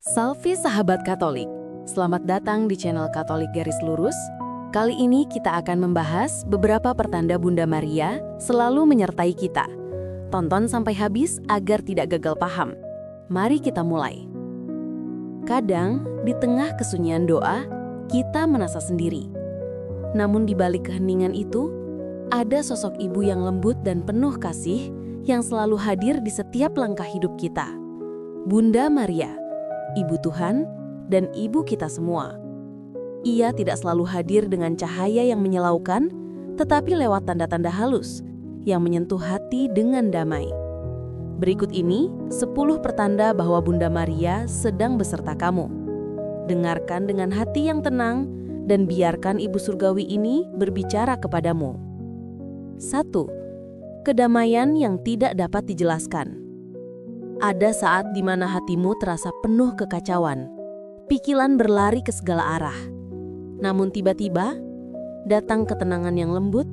Salve sahabat Katolik, selamat datang di channel Katolik Garis Lurus. Kali ini kita akan membahas beberapa pertanda Bunda Maria selalu menyertai kita. Tonton sampai habis agar tidak gagal paham. Mari kita mulai. Kadang, di tengah kesunyian doa, kita merasa sendiri. Namun di balik keheningan itu, ada sosok ibu yang lembut dan penuh kasih yang selalu hadir di setiap langkah hidup kita. Bunda Maria, Ibu Tuhan, dan Ibu kita semua. Ia tidak selalu hadir dengan cahaya yang menyilaukan, tetapi lewat tanda-tanda halus yang menyentuh hati dengan damai. Berikut ini 10 pertanda bahwa Bunda Maria sedang beserta kamu. Dengarkan dengan hati yang tenang dan biarkan Ibu Surgawi ini berbicara kepadamu. 1. Kedamaian yang tidak dapat dijelaskan. Ada saat di mana hatimu terasa penuh kekacauan. Pikiran berlari ke segala arah. Namun tiba-tiba, datang ketenangan yang lembut,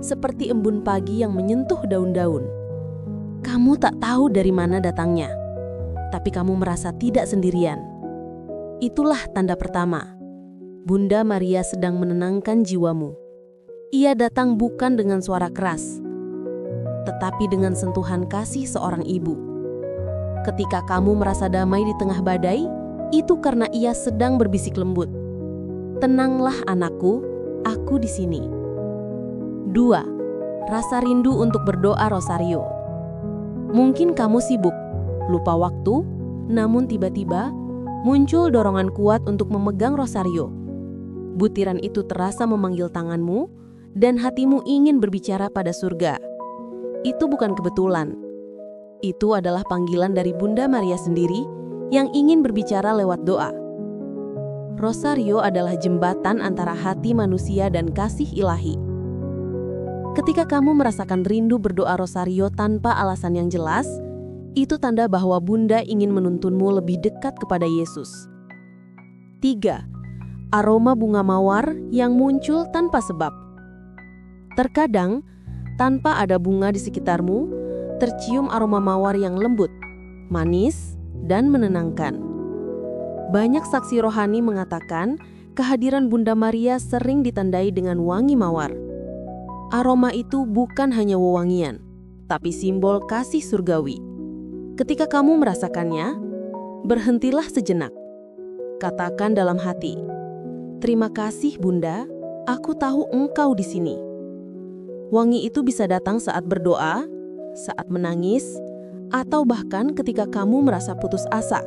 seperti embun pagi yang menyentuh daun-daun. Kamu tak tahu dari mana datangnya, tapi kamu merasa tidak sendirian. Itulah tanda pertama. Bunda Maria sedang menenangkan jiwamu. Ia datang bukan dengan suara keras, tetapi dengan sentuhan kasih seorang ibu. Ketika kamu merasa damai di tengah badai, itu karena ia sedang berbisik lembut. Tenanglah anakku, aku di sini. 2. Rasa rindu untuk berdoa rosario. Mungkin kamu sibuk, lupa waktu, namun tiba-tiba muncul dorongan kuat untuk memegang rosario. Butiran itu terasa memanggil tanganmu, dan hatimu ingin berbicara pada surga. Itu bukan kebetulan. Itu adalah panggilan dari Bunda Maria sendiri yang ingin berbicara lewat doa. Rosario adalah jembatan antara hati manusia dan kasih ilahi. Ketika kamu merasakan rindu berdoa rosario tanpa alasan yang jelas, itu tanda bahwa Bunda ingin menuntunmu lebih dekat kepada Yesus. 3. Aroma bunga mawar yang muncul tanpa sebab. Terkadang, tanpa ada bunga di sekitarmu, tercium aroma mawar yang lembut, manis, dan menenangkan. Banyak saksi rohani mengatakan kehadiran Bunda Maria sering ditandai dengan wangi mawar. Aroma itu bukan hanya wewangian, tapi simbol kasih surgawi. Ketika kamu merasakannya, berhentilah sejenak. Katakan dalam hati, "Terima kasih Bunda, aku tahu Engkau di sini." Wangi itu bisa datang saat berdoa, saat menangis, atau bahkan ketika kamu merasa putus asa.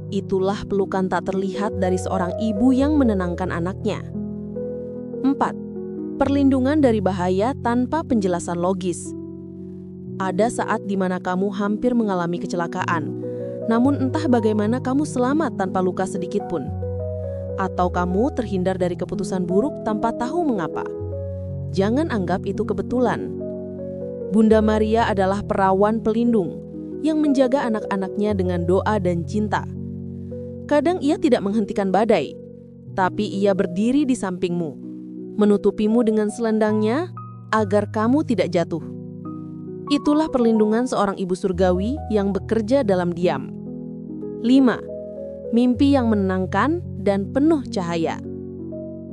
Itulah pelukan tak terlihat dari seorang ibu yang menenangkan anaknya. 4. Perlindungan dari bahaya tanpa penjelasan logis. Ada saat di mana kamu hampir mengalami kecelakaan, namun entah bagaimana kamu selamat tanpa luka sedikit pun. Atau kamu terhindar dari keputusan buruk tanpa tahu mengapa. Jangan anggap itu kebetulan. Bunda Maria adalah perawan pelindung yang menjaga anak-anaknya dengan doa dan cinta. Kadang ia tidak menghentikan badai, tapi ia berdiri di sampingmu, menutupimu dengan selendangnya agar kamu tidak jatuh. Itulah perlindungan seorang ibu surgawi yang bekerja dalam diam. 5. Mimpi yang menenangkan dan penuh cahaya.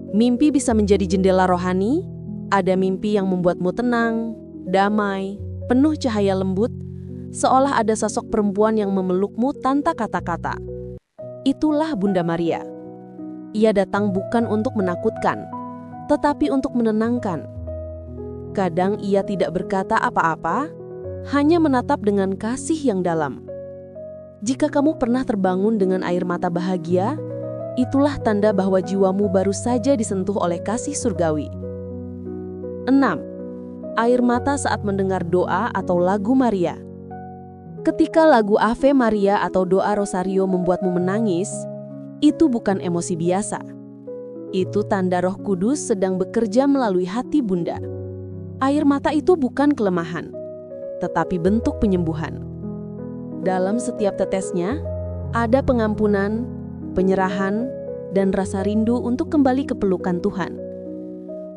Mimpi bisa menjadi jendela rohani. Ada mimpi yang membuatmu tenang, damai, penuh cahaya lembut, seolah ada sosok perempuan yang memelukmu tanpa kata-kata. Itulah Bunda Maria. Ia datang bukan untuk menakutkan, tetapi untuk menenangkan. Kadang ia tidak berkata apa-apa, hanya menatap dengan kasih yang dalam. Jika kamu pernah terbangun dengan air mata bahagia, itulah tanda bahwa jiwamu baru saja disentuh oleh kasih surgawi. 6. Air mata saat mendengar doa atau lagu Maria. Ketika lagu Ave Maria atau doa Rosario membuatmu menangis, itu bukan emosi biasa. Itu tanda Roh Kudus sedang bekerja melalui hati Bunda. Air mata itu bukan kelemahan, tetapi bentuk penyembuhan. Dalam setiap tetesnya, ada pengampunan, penyerahan, dan rasa rindu untuk kembali ke pelukan Tuhan.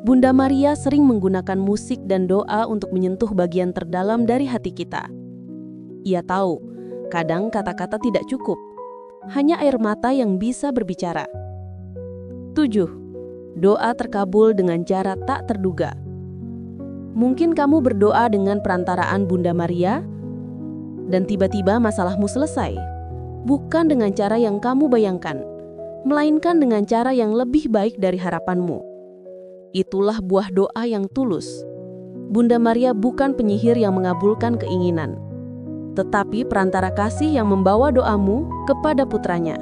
Bunda Maria sering menggunakan musik dan doa untuk menyentuh bagian terdalam dari hati kita. Ia tahu, kadang kata-kata tidak cukup, hanya air mata yang bisa berbicara. 7. Doa terkabul dengan cara tak terduga. Mungkin kamu berdoa dengan perantaraan Bunda Maria, dan tiba-tiba masalahmu selesai. Bukan dengan cara yang kamu bayangkan, melainkan dengan cara yang lebih baik dari harapanmu. Itulah buah doa yang tulus. Bunda Maria bukan penyihir yang mengabulkan keinginan, tetapi perantara kasih yang membawa doamu kepada putranya.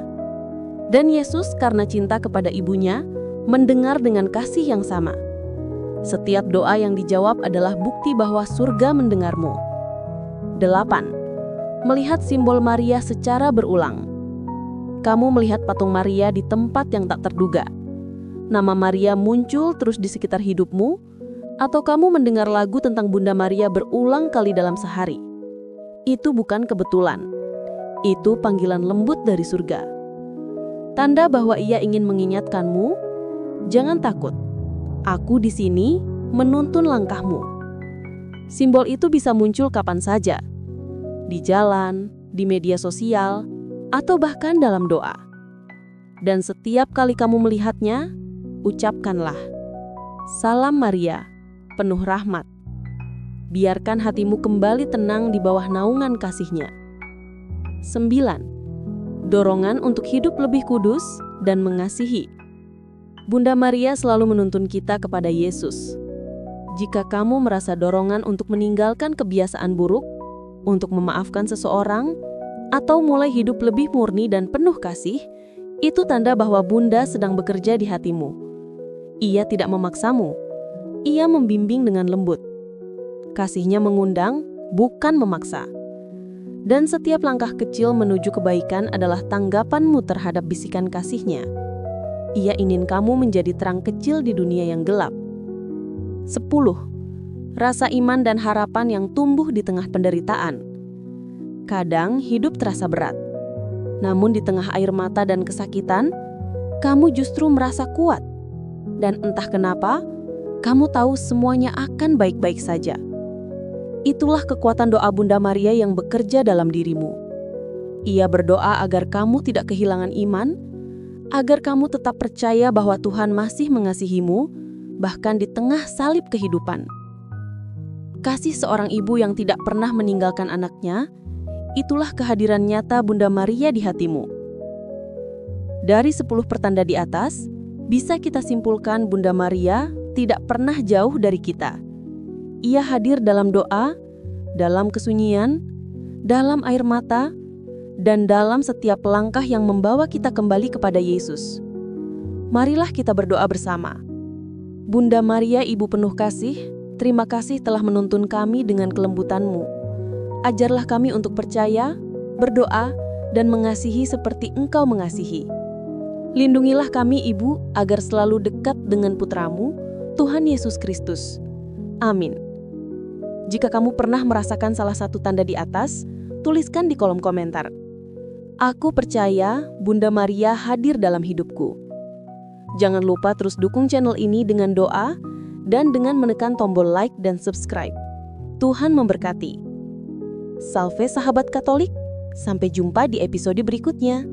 Dan Yesus karena cinta kepada ibunya, mendengar dengan kasih yang sama. Setiap doa yang dijawab adalah bukti bahwa surga mendengarmu. 8. Melihat simbol Maria secara berulang. Kamu melihat patung Maria di tempat yang tak terduga. Nama Maria muncul terus di sekitar hidupmu, atau kamu mendengar lagu tentang Bunda Maria berulang kali dalam sehari. Itu bukan kebetulan. Itu panggilan lembut dari surga. Tanda bahwa Ia ingin mengingatkanmu, jangan takut. Aku di sini menuntun langkahmu. Simbol itu bisa muncul kapan saja. Di jalan, di media sosial, atau bahkan dalam doa. Dan setiap kali kamu melihatnya, ucapkanlah, "Salam Maria, penuh rahmat." Biarkan hatimu kembali tenang di bawah naungan kasih-Nya. 9. Dorongan untuk hidup lebih kudus dan mengasihi. Bunda Maria selalu menuntun kita kepada Yesus. Jika kamu merasa dorongan untuk meninggalkan kebiasaan buruk, untuk memaafkan seseorang, atau mulai hidup lebih murni dan penuh kasih, itu tanda bahwa Bunda sedang bekerja di hatimu. Ia tidak memaksamu. Ia membimbing dengan lembut. Kasih-Nya mengundang, bukan memaksa. Dan setiap langkah kecil menuju kebaikan adalah tanggapanmu terhadap bisikan kasih-Nya. Ia ingin kamu menjadi terang kecil di dunia yang gelap. 10. Rasa iman dan harapan yang tumbuh di tengah penderitaan. Kadang hidup terasa berat. Namun di tengah air mata dan kesakitan, kamu justru merasa kuat. Dan entah kenapa, kamu tahu semuanya akan baik-baik saja. Itulah kekuatan doa Bunda Maria yang bekerja dalam dirimu. Ia berdoa agar kamu tidak kehilangan iman, agar kamu tetap percaya bahwa Tuhan masih mengasihimu, bahkan di tengah salib kehidupan. Kasih seorang ibu yang tidak pernah meninggalkan anaknya, itulah kehadiran nyata Bunda Maria di hatimu. Dari 10 pertanda di atas, bisa kita simpulkan Bunda Maria tidak pernah jauh dari kita. Ia hadir dalam doa, dalam kesunyian, dalam air mata, dan dalam setiap langkah yang membawa kita kembali kepada Yesus. Marilah kita berdoa bersama. Bunda Maria, Ibu penuh kasih, terima kasih telah menuntun kami dengan kelembutan-Mu. Ajarlah kami untuk percaya, berdoa, dan mengasihi seperti Engkau mengasihi. Lindungilah kami, Ibu, agar selalu dekat dengan Putra-Mu, Tuhan Yesus Kristus. Amin. Jika kamu pernah merasakan salah satu tanda di atas, tuliskan di kolom komentar. Aku percaya Bunda Maria hadir dalam hidupku. Jangan lupa terus dukung channel ini dengan doa dan dengan menekan tombol like dan subscribe. Tuhan memberkati. Salve sahabat Katolik, sampai jumpa di episode berikutnya.